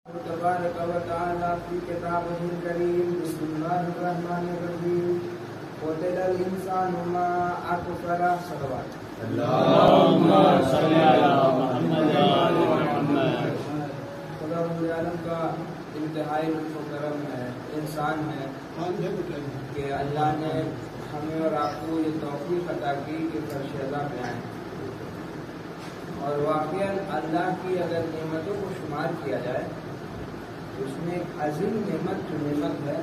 تبارك وتعالى في كتابه الكريم. بسم الله الرحمن الرحيم. قتل الإنسان ما أكفر. صلوات اللهم صل على محمد وعلى محمد. خدا رب العالم کا انتہائی لطف و کرم ہے، انسان ہے کہ اللہ نے ہمیں اور آپ کو یہ توفیق عطا کی کہ فرش ادا پہ آئیں. اور واقعاً اللہ کی اگر نعمتوں کو شمار کیا جائے اس میں ایک عظیم نعمت جو نعمت ہے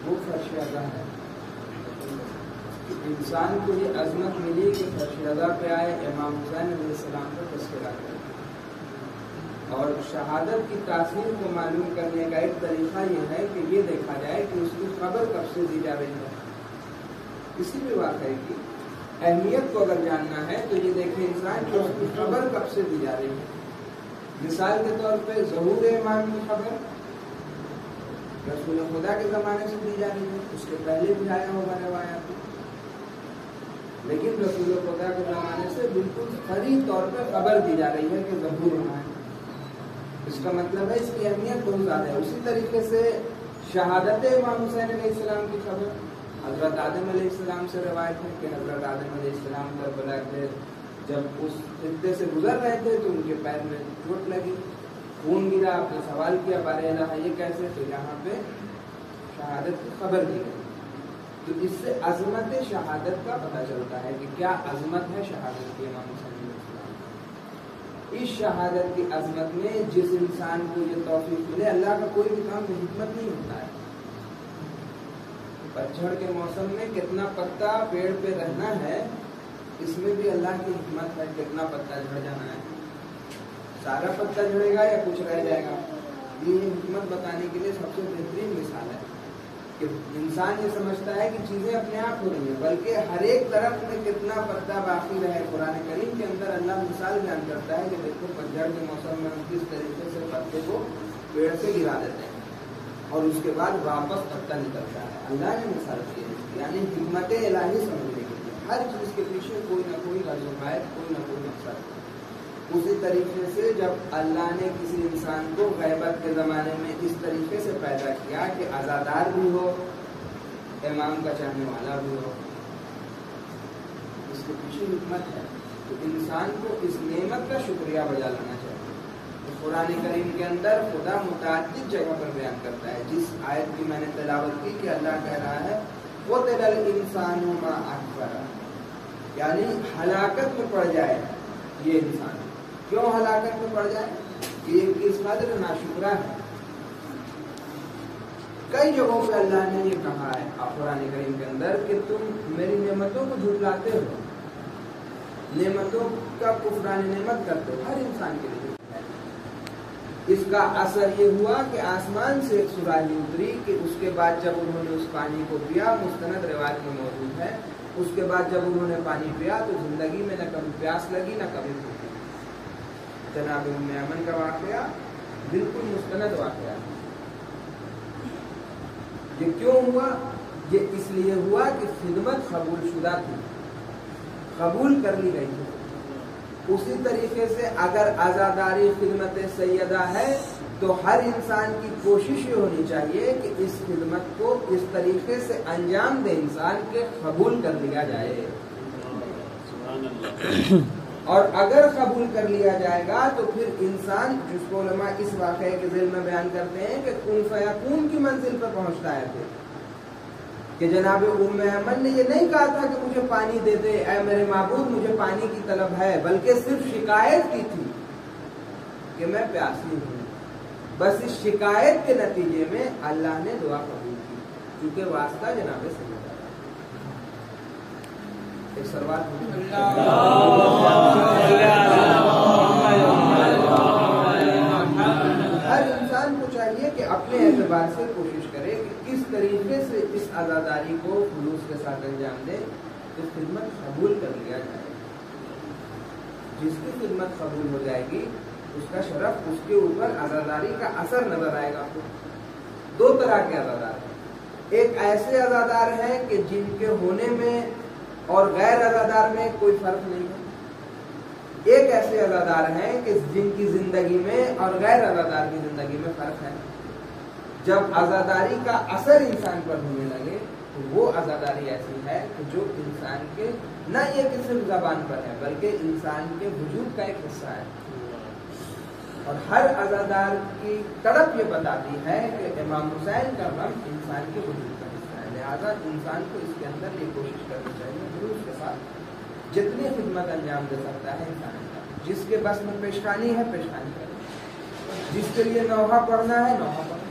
وہ فرش ادا ہے. انسان کو یہ عظمت ملی کہ فرش ادا پہ آئے، امام حسین علیہ السلام کا تذکرہ کرے. اور شہادت کی تاثیر کو معلوم کرنے کا ایک طریقہ یہ ہے کہ یہ دیکھا جائے کہ اس کی خبر کب سے دی جا رہی ہے. کسی بھی واقعے کی اہمیت کو اگر جاننا ہے تو یہ دیکھے انسان کہ اس کی خبر کب سے دی جا رہی ہے. مثال کے طور پہ ظہور امام کی خبر رسول خدا کے زمانے سے دی جا رہی ہے، اس کے پہلے بھی آیا ہوگا روایات، لیکن رسول خدا کے زمانے سے بالکل فری طور پہ خبر دی جا رہی ہے کہ ظہور ہوا ہے. اس کا مطلب ہے اس کی اہمیت بہت زیادہ ہے. اسی طریقے سے شہادت امام حسین علیہ السلام کی خبر حضرت آدم علیہ السلام سے روایت ہے کہ حضرت آدم علیہ السلام کربلا کے جب اس خطے سے گزر رہے تھے تو ان کے پیر میں چوٹ لگی، خون گرا. آپ نے سوال کیا بارہ الہ یہ کیسے؟ تو یہاں پہ شہادت کی خبر دی گئی. تو اس سے عظمت شہادت کا پتہ چلتا ہے کہ کیا عظمت ہے شہادت کی. امام حسین علیہ السلام اس شہادت کی عظمت میں جس انسان کو یہ توفیق ملے، اللہ کا کوئی بھی کام میں حکمت نہیں ہوتا ہے. پتجھڑ کے موسم میں کتنا پتا پیڑ پہ رہنا ہے، اس میں بھی اللہ کی حکمت ہے. کتنا پتا جھڑ جانا ہے، سارا پتا جھڑے گا یا کچھ رہ جائے گا. یہ حکمت بتانے کے لیے سب سے بہترین مثال ہے کہ انسان یہ سمجھتا ہے کہ چیزیں اپنے آپ ہو رہی ہیں، بلکہ ہر ایک طرف میں کتنا پتا باقی رہے. قرآن کریم کے اندر اللہ مثال بیان کرتا ہے کہ دیکھو پتجھڑ کے موسم میں ہم کس طریقے سے پتے کو پیڑ سے گرا دیتے ہیں اور اس کے بعد واپس پتا نکلتا ہے. اللہ نے مثال کی ہے، یعنی حکمت الہی سمجھنے کے لیے ہر چیز کے پیچھے کوئی نہ کوئی غرض و غائب، کوئی نہ کوئی مقصد. اسی طریقے سے جب اللہ نے کسی انسان کو غیبت کے زمانے میں اس طریقے سے پیدا کیا کہ عزادار بھی ہو، امام کا چاہنے والا بھی ہو، اس کے پیچھے حکمت ہے. تو انسان کو اس نعمت کا شکریہ بجا لانا چاہیے. قرآن کریم کے اندر خدا متعدد جگہ پر بیان کرتا ہے. جس آیت کی میں نے تلاوت کی کہ اللہ کہہ رہا ہے قتل الانسان ما اکفر، یعنی ہلاکت میں پڑ جائے یہ انسان. کیوں ہلاکت میں پڑ جائے؟ کہ یہ کس قدر ناشکرا ہے. کئی جگہوں پہ اللہ نے یہ کہا ہے قرآن کریم کے اندر کہ تم میری نعمتوں کو جھٹلاتے ہو، نعمتوں کا کفران نعمت کرتے ہو. ہر انسان کے لیے اس کا اثر یہ ہوا کہ آسمان سے ایک سراہی اتری کہ اس کے بعد جب انہوں نے اس پانی کو پیا، مستند روایت میں موجود ہے، اس کے بعد جب انہوں نے پانی پیا تو زندگی میں نہ کبھی پیاس لگی نہ کبھی بھوک. جناب ام ایمن کا واقعہ بالکل مستند واقعہ ہے. یہ کیوں ہوا؟ یہ اس لیے ہوا کہ خدمت قبول شدہ تھی، قبول کر لی گئی تھی. اسی طریقے سے اگر عزاداری خدمت سیدہ ہے تو ہر انسان کی کوشش یہ ہونی چاہیے کہ اس خدمت کو اس طریقے سے انجام دے انسان کے قبول کر لیا جائے. اور اگر قبول کر لیا جائے گا تو پھر انسان، جس کو علماء اس واقعے کے ذیل میں بیان کرتے ہیں کہ کن فیکون کی منزل پر پہنچتا ہے پھر کہ جناب ام ایمن نے یہ نہیں کہا تھا کہ مجھے پانی دے دے اے میرے معبود مجھے پانی کی طلب ہے، بلکہ صرف شکایت کی تھی کہ میں پیاسی ہوں. بس اس شکایت کے نتیجے میں اللہ نے دعا قبول کی، کیونکہ واسطہ جناب سے ایک سروات ہر انسان کو چاہیے کہ اپنے اعتبار سے کوشش کرے کہ کس طریقے سے اس عزاداری کو خلوص کے ساتھ انجام دے تو خدمت قبول کر لیا جائے. جس کی خدمت قبول ہو جائے گی اس کا شرف، اس کے اوپر عزاداری کا اثر نظر آئے گا. دو طرح کے عزادار ہیں. ایک ایسے عزادار ہیں کہ جن کے ہونے میں اور غیر عزادار میں کوئی فرق نہیں ہے. ایک ایسے عزادار ہیں کہ جن کی زندگی میں اور غیر عزادار کی زندگی میں فرق ہے. جب عزاداری کا اثر انسان پر ہونے لگے تو وہ عزاداری ایسی ہے کہ جو انسان کے نہ یہ کہ صرف زبان پر ہے بلکہ انسان کے وجود کا ایک حصہ ہے. اور ہر عزادار کی تڑپ یہ بتاتی ہے کہ امام حسین کا غم انسان کے وجود کا حصہ ہے. لہٰذا انسان کو اس کے اندر یہ کوشش کرنی چاہیے خلوص کے ساتھ جتنی خدمت انجام دے سکتا ہے انسان کا. جس کے بس میں پیشخانی ہے پیشخانی کرے، جس کے لیے نوحہ پڑھنا ہے نوحہ پڑھے.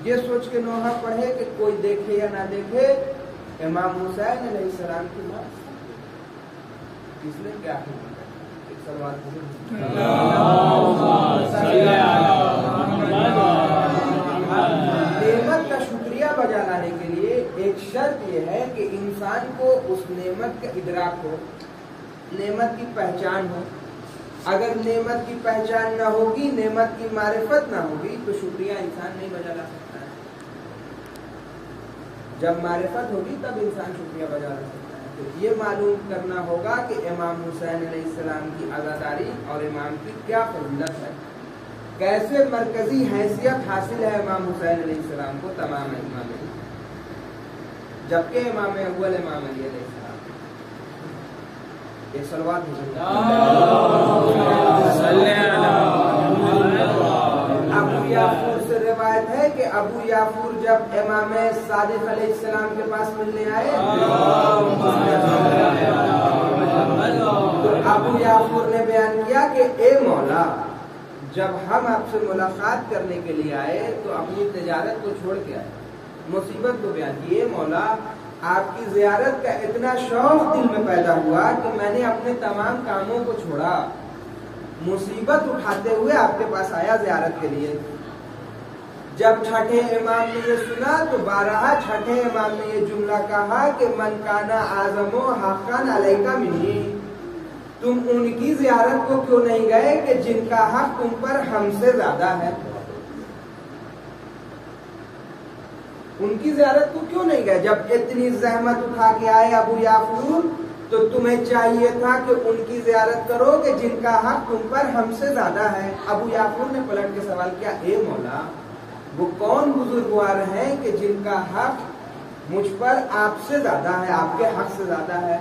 یہ سوچ کے نوحہ پڑھے کہ کوئی دیکھے یا نہ دیکھے امام حسین علیہ السلام کی بات اس نے کیا خدمت ہے. ایک سوال نعمت کا شکریہ بجا لانے کے لیے ایک شرط یہ ہے کہ انسان کو اس نعمت کا ادراک ہو، نعمت کی پہچان ہو. اگر نعمت کی پہچان نہ ہوگی، نعمت کی معرفت نہ ہوگی تو شکریہ انسان نہیں بجا لا سکتا ہے. جب معرفت ہوگی تب انسان شکریہ بجا لا سکتا ہے. تو یہ معلوم کرنا ہوگا کہ امام حسین علیہ السلام کی عزاداری اور امام کی کیا فضیلت ہے، کیسے مرکزی حیثیت حاصل ہے امام حسین علیہ السلام کو تمام امام علی، جبکہ امام اول امام علی علیہ السلام. ایک صلوات ابو یافور سے روایت ہے کہ ابو یافور جب امام صادق علیہ السلام کے پاس ملنے آئے تو ابو یافور نے بیان کیا کہ اے مولا، جب ہم آپ سے ملاقات کرنے کے لیے آئے تو اپنی تجارت کو چھوڑ کے آئے. مصیبت کو بیان کی، اے مولا آپ کی زیارت کا اتنا شوق دل میں پیدا ہوا کہ میں نے اپنے تمام کاموں کو چھوڑا، مصیبت اٹھاتے ہوئے آپ کے پاس آیا زیارت کے لیے. جب چھٹے امام نے یہ سنا تو بارہا چھٹے امام نے یہ جملہ کہا کہ من کانا اعظم حقا علیک منی، تم ان کی زیارت کو کیوں نہیں گئے کہ جن کا حق تم پر ہم سے زیادہ ہے. ان کی زیارت کو کیوں نہیں گئے؟ جب اتنی زحمت اٹھا کے آئے ابو یافور تو تمہیں چاہیے تھا کہ ان کی زیارت کرو کہ جن کا حق تم پر ہم سے زیادہ ہے. ابو یافور نے پلٹ کے سوال کیا، اے مولا وہ کون بزرگوار ہیں کہ جن کا حق مجھ پر آپ سے زیادہ ہے، آپ کے حق سے زیادہ ہے؟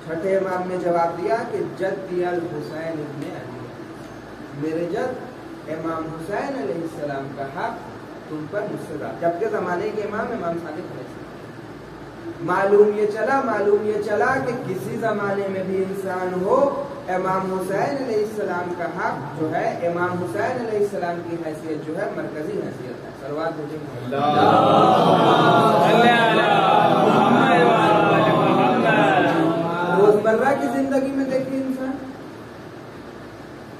چھٹے امام نے جواب دیا کہ جدی الحسین ابن علی، میرے جد امام حسین علیہ السلام کا حق تم پر مجھ سے زیادہ، جبکہ زمانے کے امام صادق علیہ السلام. معلوم یہ چلا کہ کسی زمانے میں بھی انسان ہو، امام حسین علیہ السلام کا حق جو ہے، امام حسین علیہ السلام کی حیثیت جو ہے مرکزی حیثیت ہے. صلوات روزمرہ کی زندگی میں دیکھیے انسان،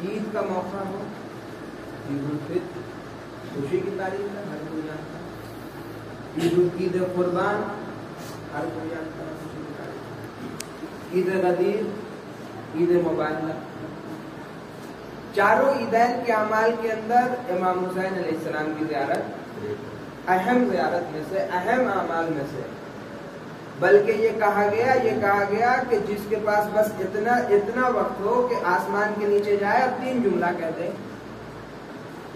عید کا موقع ہو، عید الفطر خوشی کی تاریخ ہے، ہر کوئی جانتا ہے. عید قربان ہر کوئی جانتا ہے، خوشی کی تاریخ. عید غدیر، عید مبارکہ، چاروں عیدین کے اعمال کے اندر امام حسین علیہ السلام کی زیارت اہم زیارت میں سے، اہم اعمال میں سے. بلکہ یہ کہا گیا کہ جس کے پاس بس اتنا وقت ہو کہ آسمان کے نیچے جائے اور 3 جملہ کہہ دے،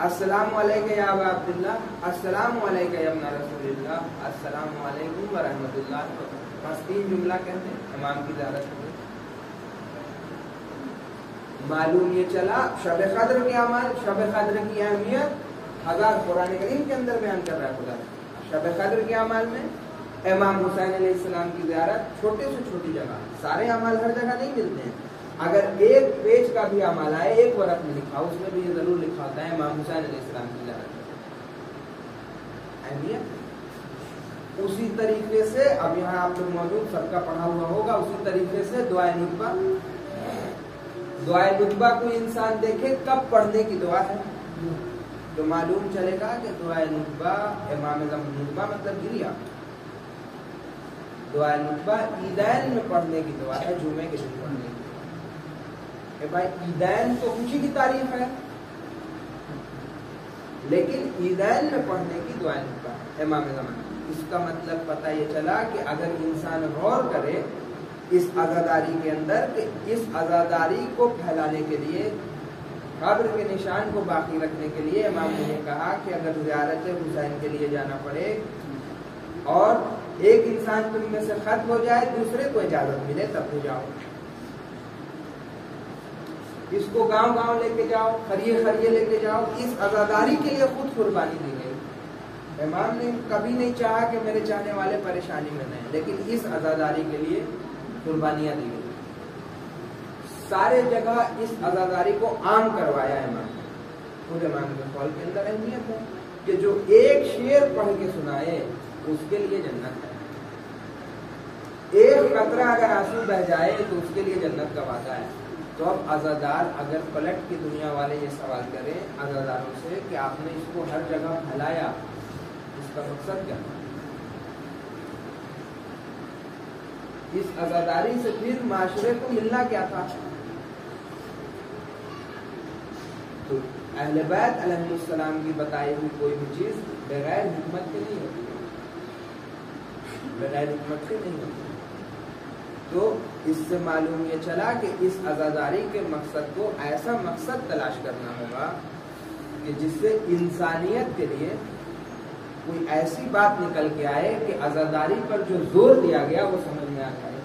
السلام علیکم یا ابا عبداللہ، السلام علیکم یا ابن رسول اللہ، السلام علیکم ورحمۃ اللہ، بس 3 جملہ کہہ دیں امام کی زیارت ہو. معلوم یہ چلا شب قدر کے اعمال، شب قدر کی اہمیت 1000 قرآن کریم کے اندر بیان کر رہا ہے خدا. شب قدر کے اعمال میں امام حسین علیہ السلام کی زیارت، چھوٹے سے چھوٹی جگہ، سارے اعمال ہر جگہ نہیں ملتے ہیں. اگر ایک پیج کا بھی عمل آئے، ایک ورق میں لکھا، اس میں بھی یہ ضرور لکھا ہوتا ہے امام حسین علیہ السلام کی زیارت. اہمیت اسی طریقے سے، اب یہاں آپ لوگ موجود، سب کا پڑھا ہوا ہوگا، اسی طریقے سے دعائے نطبہ. دعائے نطبہ کوئی انسان دیکھے کب پڑھنے کی دعا ہے تو معلوم چلے گا کہ دعائے نطبہ امام نطبہ مطلب گریا، دعائے نطبہ عیدین میں پڑھنے کی دعا ہے، جمعے کے دن پڑھنے کی. کہ بھائی عیدین تو خوشی کی تعریف ہے، لیکن عیدین میں پڑھنے کی دعائیں نطبہ امام زمان. اس کا مطلب پتہ یہ چلا کہ اگر انسان غور کرے اس عزاداری کے اندر کہ اس عزاداری کو پھیلانے کے لیے، قبر کے نشان کو باقی رکھنے کے لیے امام نے یہ کہا کہ اگر زیارت حسین کے لیے جانا پڑے اور ایک انسان تم میں سے ختم ہو جائے، دوسرے کو اجازت ملے تب بھی جاؤ، اس کو گاؤں گاؤں لے کے جاؤ، خریے خریے لے کے جاؤ۔ اس عزاداری کے لیے خود قربانی دی گئی۔ امام نے کبھی نہیں چاہا کہ میرے چاہنے والے پریشانی میں نہیں، لیکن اس عزاداری کے لیے قربانیاں دی گئی، سارے جگہ اس عزاداری کو عام کروایا امام نے۔ خود امام کے قول کے اندر اہمیت ہے کہ جو ایک شعر پڑھ کے سنائے اس کے لیے جنت ہے، ایک قطرہ اگر آنسو بہ جائے تو اس کے لیے جنت کا وعدہ ہے۔ تو اب عزادار اگر پلٹ کی دنیا والے یہ سوال کریں عزاداروں سے کہ آپ نے اس کو ہر جگہ پھیلایا، اس کا مقصد کیا تھا؟ اس عزاداری سے پھر معاشرے کو ملنا کیا تھا؟ تو اہل بیت علیہ السلام کی بتائی ہوئی کوئی بھی چیز بغیر حکمت کے نہیں ہوتی، بغیر حکمت کے نہیں ہوتی۔ تو اس سے معلوم یہ چلا کہ اس عزاداری کے مقصد کو ایسا مقصد تلاش کرنا ہوگا کہ جس سے انسانیت کے لیے کوئی ایسی بات نکل کے آئے کہ عزاداری پر جو زور دیا گیا وہ سمجھ میں آ جائے۔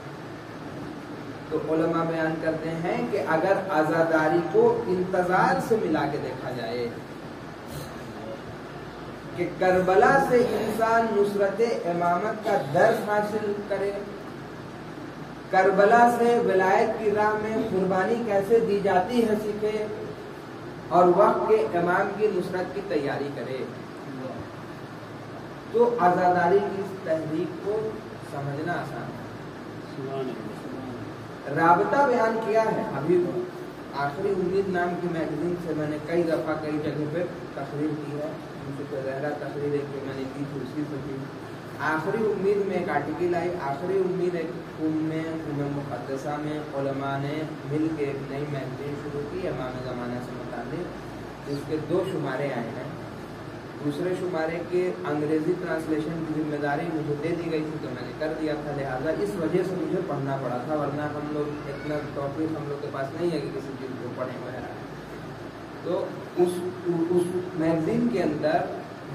تو علماء بیان کرتے ہیں کہ اگر عزاداری کو انتظار سے ملا کے دیکھا جائے کہ کربلا سے انسان نصرت امامت کا درس حاصل کرے، کربلا سے ولایت کی راہ میں قربانی کیسے دی جاتی ہے سیکھے، اور وقت کے امام کی نصرت کی تیاری کرے، تو عزاداری کی اس تحریک کو سمجھنا آسان ہے۔ رابطہ بیان کیا ہے، ابھی آخری امید نام کی میگزین سے میں نے کئی دفعہ کئی جگہ پہ تقریر کی ہے، زہرا تقریر ایک میں نے کی تھی اسی سے کی۔ آخری امید میں ایک آرٹیکل آئی، آخری امید ایک ام مقدسہ میں علماء نے مل کے ایک نئی میگزین شروع کی امام زمانہ سے متعلق، جس کے 2 شمارے آئے ہیں۔ دوسرے شمارے کے انگریزی ٹرانسلیشن کی ذمہ داری مجھے دے دی گئی تھی تو میں نے کر دیا تھا، لہٰذا اس وجہ سے مجھے پڑھنا پڑا تھا، ورنہ ہم لوگ اتنا توفیق ہم لوگ کے پاس نہیں ہے کہ کسی چیز کو پڑھیں وغیرہ۔ تو اس میگزین کے اندر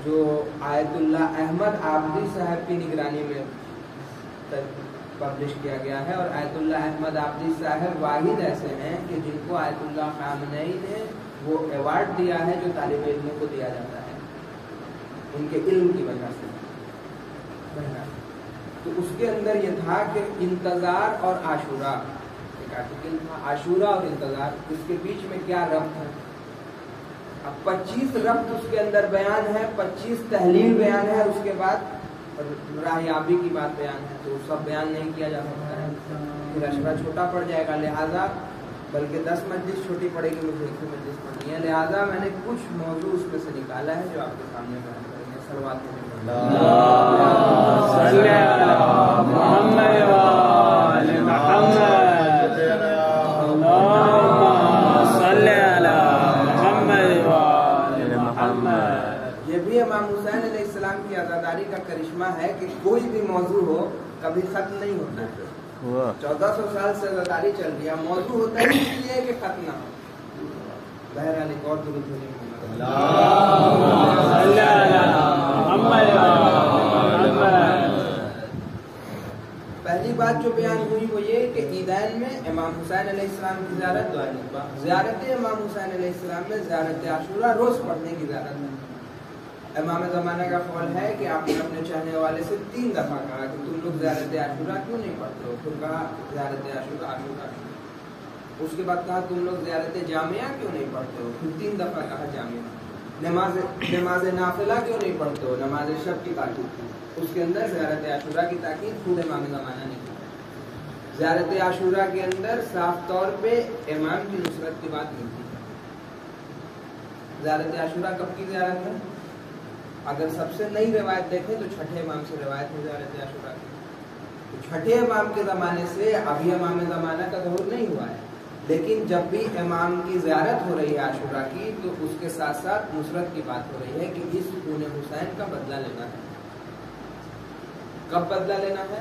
جو آیت اللہ احمد عابدی صاحب کی نگرانی میں پبلش کیا گیا ہے، اور آیت اللہ احمد عابدی صاحب واحد ایسے ہیں کہ جن کو آیت اللہ خامنئی نے وہ ایوارڈ دیا ہے جو طالب علموں کو دیا جاتا ہے ان کے علم کی وجہ سے۔ تو اس کے اندر یہ تھا کہ انتظار اور عاشورہ، ایک آرٹیکل تھا عاشورہ اور انتظار، اس کے بیچ میں کیا ربط ہے۔ اب 25 ربط اس کے اندر بیان ہے، 25 تحلیل بیان ہے، اس کے بعد راہیابی کی بات بیان ہے، تو سب بیان نہیں کیا جا سکتا ہے، پھر اشرا چھوٹا پڑ جائے گا، لہٰذا بلکہ 10 مجلس چھوٹی پڑے گی، مجھے 1 مجلس پڑھنی ہے، لہٰذا میں نے کچھ موضوع اس میں سے نکالا ہے جو آپ کے سامنے بیان کریں گے۔ صلوات یہ بھی امام حسین علیہ السلام کی عزاداری کا کرشمہ ہے کہ کوئی بھی موضوع ہو کبھی ختم نہیں ہوتا ہے۔ 1400 سال سے عزاداری چل رہی ہے، موضوع ہوتا ہے اس لیے کہ ختم نہ ہو۔ بہرحال ایک اور درود ہونے پہلی بات جو بیان ہوئی وہ یہ کہ عیدین میں امام حسین علیہ السلام کی زیارت دعائیں نسبہ، زیارت امام حسین علیہ السلام میں زیارت عاشورہ روز پڑھنے کی زیارت ہے۔ امام زمانہ کا قول ہے کہ آپ نے اپنے چاہنے والے سے 3 دفعہ کہا کہ تم لوگ زیارت عاشورہ کیوں نہیں پڑھتے ہو، پھر کہا زیارت عاشورہ اس کے بعد کہا تم لوگ زیارت جامعہ کیوں نہیں پڑھتے ہو، پھر 3 دفعہ کہا جامعہ۔ نماز نافلہ کیوں نہیں پڑھتے ہو، نماز شب کی تاکید، اس کے اندر زیارت عاشورہ کی تاکید خود امام زمانہ نے کی۔ زیارت عاشورہ کے اندر صاف طور پہ امام کی نصرت کی بات ملتی ہے۔ زیارت عاشورہ کب کی زیارت ہے؟ اگر سب سے نئی روایت دیکھیں تو 6 امام سے روایت ہے زیارت عاشورہ کی۔ 6 امام کے زمانے سے ابھی امام زمانہ کا ظہور نہیں ہوا ہے، لیکن جب بھی امام کی زیارت ہو رہی ہے عاشورہ کی تو اس کے ساتھ ساتھ نصرت کی بات ہو رہی ہے کہ اس خون حسین کا بدلہ لینا ہے۔ کب بدلہ لینا ہے؟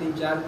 3-4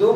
2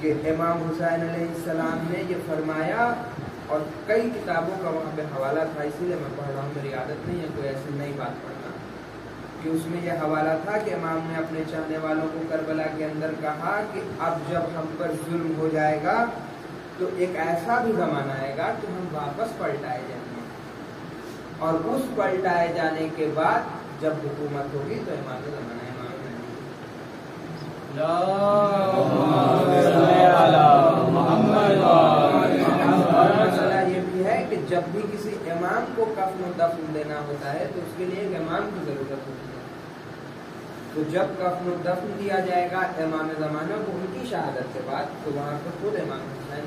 کہ امام حسین علیہ السلام نے یہ فرمایا، اور کئی کتابوں کا وہاں پہ حوالہ تھا، اسی لیے میں پڑھ رہا ہوں، میری عادت نہیں ہے کوئی ایسی نئی بات پڑھنا، کہ اس میں یہ حوالہ تھا کہ امام نے اپنے چاہنے والوں کو کربلا کے اندر کہا کہ اب جب ہم پر ظلم ہو جائے گا تو ایک ایسا بھی زمانہ آئے گا کہ ہم واپس پلٹائے جائیں گے، اور اس پلٹائے جانے کے بعد جب حکومت ہوگی تو امام زمانہ مسئلہ یہ بھی ہے کہ جب بھی کسی امام کو کفن و دفن دینا ہوتا ہے تو اس کے لیے ایک امام کی ضرورت ہوتی ہے، تو جب کفن و دفن دیا جائے گا امام زمانہ کو ان کی شہادت کے بعد، تو وہاں پر خود امام حسین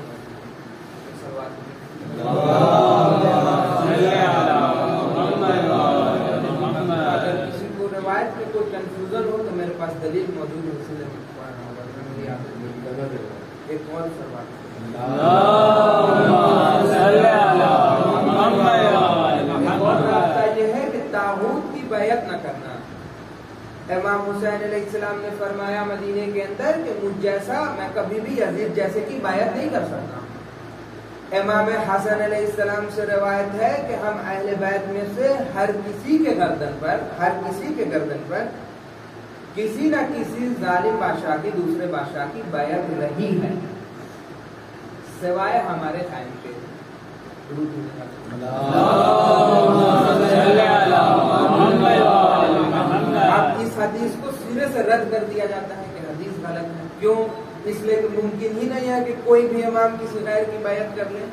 اگر کسی کو روایت میں کوئی کنفیوژن ہو تو میرے پاس دلیل موجود ہے، اسی لیے میں پڑھ رہا ہوں۔ ایک اور سوال راستہ یہ ہے کہ طاغوت کی بیعت نہ کرنا۔ امام حسین علیہ السلام نے فرمایا مدینے کے اندر کہ مجھ جیسا میں کبھی بھی یزید جیسے کی بیعت نہیں کر سکتا۔ امام حسن علیہ السلام سے روایت ہے کہ ہم اہل بیت میں سے ہر کسی کے گردن پر کسی نہ کسی ظالم بادشاہ کی، دوسرے بادشاہ کی بیعت رہی ہے، سوائے ہمارے قائم کے۔ اب اس حدیث کو سرے سے رد کر دیا جاتا ہے کہ حدیث غلط ہے، کیوں؟ اس لیے کہ ممکن ہی نہیں ہے کہ کوئی بھی امام کسی غیر کی بیعت کر لے۔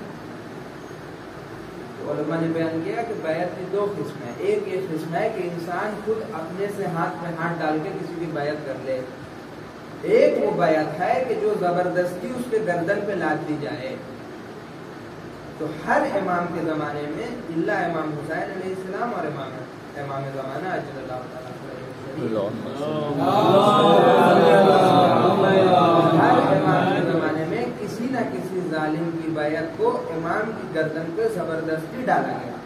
علماء نے بیان کیا کہ بیعت کی دو قسم ہیں، ایک یہ قسم ہے کہ انسان خود اپنے سے ہاتھ میں ہاتھ ڈال کے کسی کی بیعت کر لے، ایک وہ بیعت ہے کہ جو زبردستی اس کے گردن پہ لاد دی جائے۔ تو ہر امام کے زمانے میں الا امام حسین علیہ السلام اور امام زمانہ اجل اللہ تعالیٰ ہر امام کے زمانے میں کسی نہ کسی ظالم کی بیعت کو امام کی گردن پہ زبردستی ڈالا گیا،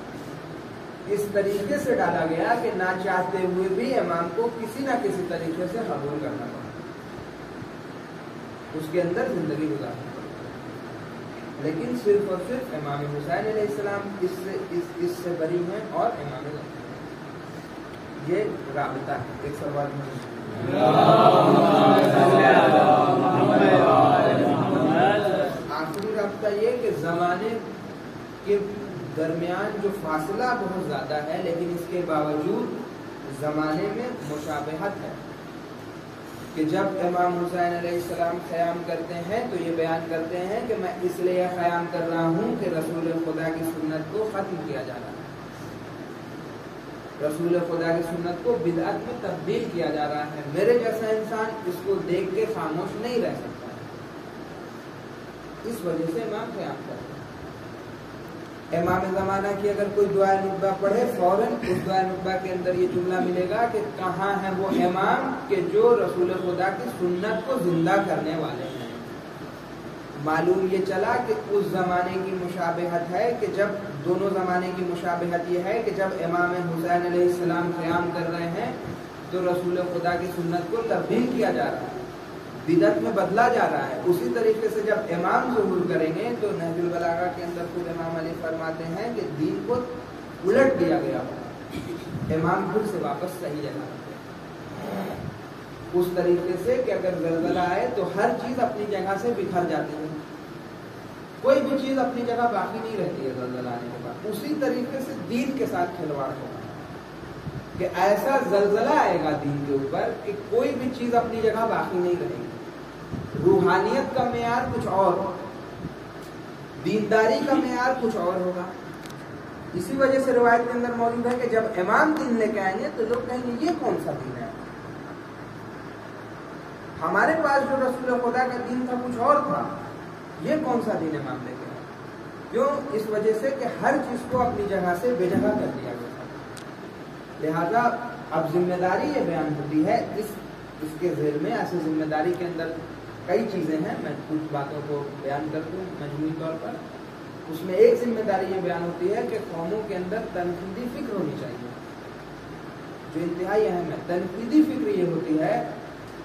اس طریقے سے ڈالا گیا کہ نہ چاہتے ہوئے بھی امام کو کسی نہ کسی طریقے سے قبول کرنا پڑا، اس کے اندر زندگی گزارنا پڑا۔ لیکن صرف اور صرف امام حسین علیہ السلام اس سے بری ہیں، اور امام زمان، یہ رابطہ ہے۔ ایک سوال آخری رابطہ یہ کہ زمانے کے درمیان جو فاصلہ بہت زیادہ ہے، لیکن اس کے باوجود زمانے میں مشابہت ہے، کہ جب امام حسین علیہ السلام قیام کرتے ہیں تو یہ بیان کرتے ہیں کہ میں اس لیے قیام کر رہا ہوں کہ رسول خدا کی سنت کو ختم کیا جا رہا ہے، رسول خدا کی سنت کو بدعت میں تبدیل کیا جا رہا ہے، میرے جیسا انسان اس کو دیکھ کے خاموش نہیں رہ سکتا ہے، اس وجہ سے امام قیام کرتے ہیں۔ امام زمانہ کی اگر کوئی دعائے نقبہ پڑھے، فوراً اس دعائے نقبہ کے اندر یہ جملہ ملے گا کہ کہاں ہے وہ امام کہ جو رسول خدا کی سنت کو زندہ کرنے والے ہیں۔ معلوم یہ چلا کہ اس زمانے کی مشابہت ہے کہ جب دونوں زمانے کی مشابہت یہ ہے کہ جب امام حسین علیہ السلام قیام کر رہے ہیں تو رسول خدا کی سنت کو تبدیل کیا جا رہا ہے، بدعت میں بدلا جا رہا ہے۔ اسی طریقے سے جب امام ظہور کریں گے تو نہج البلاغہ کے اندر خود امام علی فرماتے ہیں کہ دین کو الٹ دیا گیا ہو، امام پھر سے واپس صحیح جگہ اس طریقے سے کہ اگر زلزلہ آئے تو ہر چیز اپنی جگہ سے بکھر جاتی ہے، کوئی بھی چیز اپنی جگہ باقی نہیں رہتی ہے زلزلہ آنے کے بعد۔ اسی طریقے سے دین کے ساتھ کھلواڑ ہوگا کہ ایسا زلزلہ آئے گا دین کے اوپر کہ کوئی بھی چیز اپنی جگہ باقی نہیں رہے گی، روحانیت کا معیار کچھ اور، دینداری کا معیار کچھ اور ہوگا۔ اسی وجہ سے روایت کے اندر موجود ہے کہ جب امام دین لے کے آئیں گے تو لوگ کہیں گے یہ کون سا دین ہے، ہمارے پاس جو رسول خدا کا دین تھا کچھ اور تھا، یہ کون سا دین امام لے کے آئے؟ کیوں؟ اس وجہ سے کہ ہر چیز کو اپنی جگہ سے بے جگہ کر دیا گیا تھا، لہذا اب ذمہ داری یہ بیان ہوتی ہے اس کے ذیل میں۔ ایسے ذمہ داری کے اندر کئی چیزیں ہیں، میں کچھ باتوں کو بیان کرتا ہوں مجموعی طور پر۔ اس میں ایک ذمہ داری یہ بیان ہوتی ہے کہ قوموں کے اندر تنقیدی فکر ہونی چاہیے، جو انتہائی اہم ہے۔ تنقیدی فکر یہ ہوتی ہے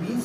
20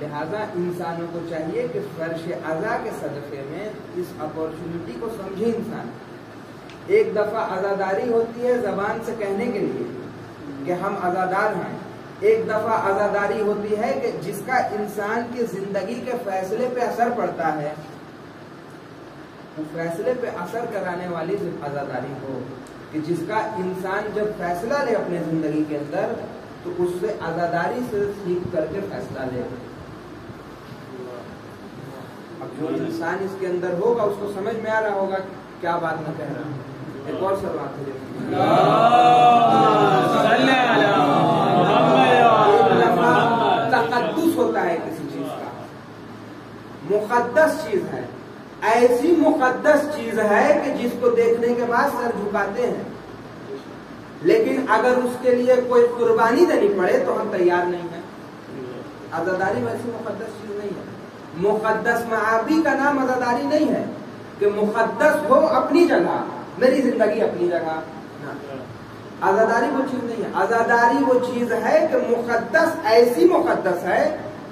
لہذا انسانوں کو چاہیے کہ فرش عزا کے صدقے میں اس اپورچونٹی کو سمجھے انسان. ایک دفعہ عزاداری ہوتی ہے زبان سے کہنے کے لیے کہ ہم عزادار ہیں. ایک دفعہ عزاداری ہوتی ہے کہ جس کا انسان کی زندگی کے فیصلے پہ اثر پڑتا ہے، وہ فیصلے پہ اثر کرانے والی عزاداری ہو، کہ جس کا انسان جب فیصلہ لے اپنے زندگی کے اندر تو اس سے عزاداری سے سیکھ کر کے فیصلہ لے. اب جو انسان اس کے اندر ہوگا اس کو سمجھ میں آ رہا ہوگا کیا بات میں کہہ رہا ہوں. ایک اور سوال ہے، تقدس ہوتا ہے کسی چیز کا، مقدس چیز ہے، ایسی مقدس چیز ہے کہ جس کو دیکھنے کے بعد سر جھکاتے ہیں، لیکن اگر اس کے لیے کوئی قربانی دینی پڑے تو ہم تیار نہیں ہیں. عزاداری ویسی مقدس چیز نہیں ہے. مقدس معابی کا نام عزاداری نہیں ہے کہ مقدس ہو اپنی جگہ، میری زندگی اپنی جگہ. عزاداری وہ چیز نہیں ہے. عزاداری وہ چیز ہے کہ مقدس ایسی مقدس ہے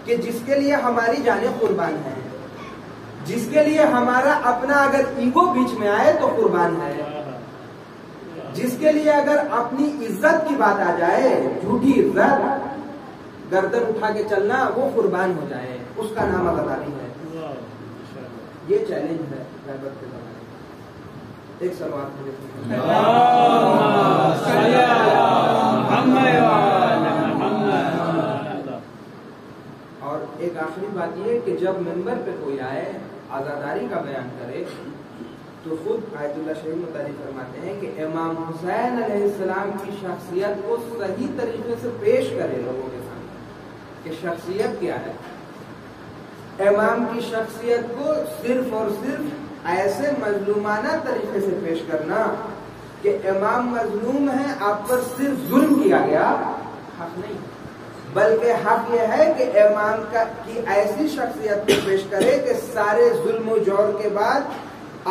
کہ جس کے لیے ہماری جانیں قربان ہیں، جس کے لیے ہمارا اپنا اگر ایگو بیچ میں آئے تو قربان ہے، جس کے لیے اگر اپنی عزت کی بات آ جائے، جھوٹی عزت، گردن اٹھا کے چلنا، وہ قربان ہو جائے، اس کا نام عزاداری ہے. یہ چیلنج ہے غیبت کے زمانے. ایک سوال اور ایک آخری بات یہ کہ جب ممبر پہ کوئی آئے عزاداری کا بیان کرے تو خود آیت اللہ شریف متعلق فرماتے ہیں کہ امام حسین علیہ السلام کی شخصیت کو صحیح طریقے سے پیش کرے لوگوں کے سامنے کہ شخصیت کیا ہے. امام کی شخصیت کو صرف اور صرف ایسے مظلومانہ طریقے سے پیش کرنا کہ امام مظلوم ہے، آپ پر صرف ظلم کیا گیا، حق نہیں، بلکہ حق یہ ہے کہ امام کی ایسی شخصیت کو پیش کرے کہ سارے ظلم و جور کے بعد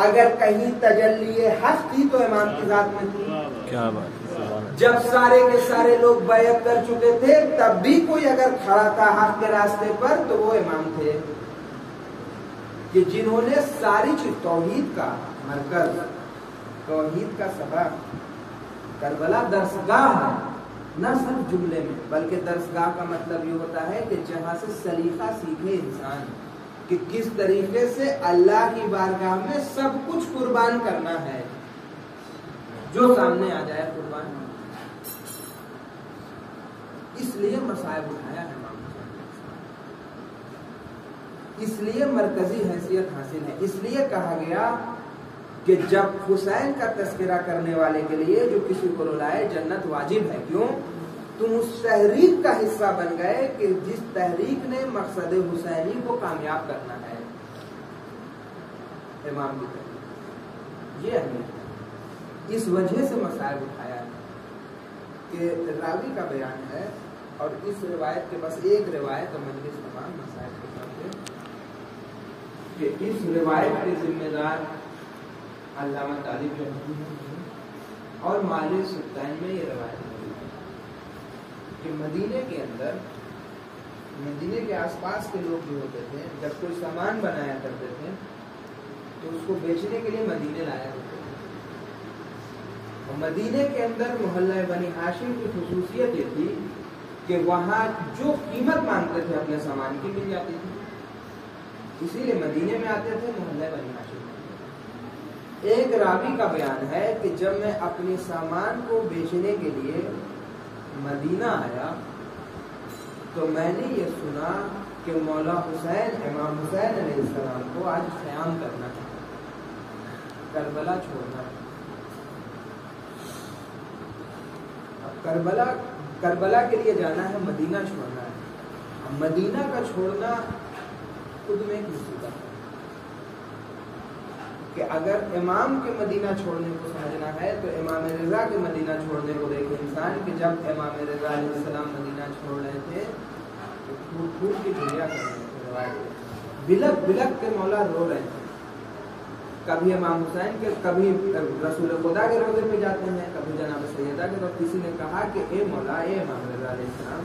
اگر کہیں تجلی حق تھی تو امام کی ذات میں تھی. کیا بات. جب سارے کے سارے لوگ بیعت کر چکے تھے تب بھی کوئی اگر کھڑا تھا حق کے راستے پر تو وہ امام تھے کہ جنہوں نے ساری چیز، توحید کا مرکز، توحید کا سبب. کربلا درسگاہ ہے، نہ صرف جملے میں بلکہ درسگاہ کا مطلب یہ ہوتا ہے کہ جہاں سے سلیقہ سیکھے انسان کہ کس طریقے سے اللہ کی بارگاہ میں سب کچھ قربان کرنا ہے، جو سامنے آ جائے قربان. اس لیے مصائب اٹھایا ہے امام حسین، اس لیے مرکزی حیثیت حاصل ہے. اس لیے کہا گیا کہ جب حسین کا تذکرہ کرنے والے کے لیے جو کسی کو رلائے جنت واجب ہے. کیوں؟ تم اس تحریک کا حصہ بن گئے کہ جس تحریک نے مقصد حسینی کو کامیاب کرنا ہے. امام کی تحریک یہ اہمیت ہے. اس وجہ سے مصائب اٹھایا ہے کہ راوی کا بیان ہے اور اس روایت کے بس ایک روایت مجلس تمام مصائب کے سامنے کہ اس روایت کے ذمہ دار علامہ طالب جو اور مالک سلطان میں یہ روایت موجود ہے کہ مدینے کے اندر، مدینے کے آس پاس کے لوگ جو ہوتے تھے جب کوئی سامان بنایا کرتے تھے تو اس کو بیچنے کے لیے مدینے لایا کرتے تھے. اور مدینے کے اندر محلہ بنی ہاشم کی خصوصیت یہ تھی کہ وہاں جو قیمت مانگتے تھے اپنے سامان کی مل جاتی تھی، اسی لیے مدینے میں آتے تھے محلہ بنی ہاشم. ایک راوی کا بیان ہے کہ جب میں اپنے سامان کو بیچنے کے لیے مدینہ آیا تو میں نے یہ سنا کہ مولا حسین، امام حسین علیہ السلام کو آج قیام کرنا ہے، کربلا چھوڑنا ہے. اب کربلا کے لیے جانا ہے، مدینہ چھوڑنا ہے. اب مدینہ کا چھوڑنا خود میں ایک مصیبت ہے کہ اگر امام کے مدینہ چھوڑنے کو سمجھنا ہے تو امام رضا کے مدینہ چھوڑنے کو دیکھے انسان کہ جب امام رضا علیہ السلام مدینہ چھوڑ رہے تھے تو پھوٹ کی دنیا کر رہے تھے، بلک بلک کے مولا رو رہے تھے. کبھی امام حسین کے، کبھی رسول خدا کے روضے پہ جاتے ہیں، کبھی جناب سیدہ کے. تو کسی نے کہا کہ اے مولا، اے امام رضا علیہ السلام،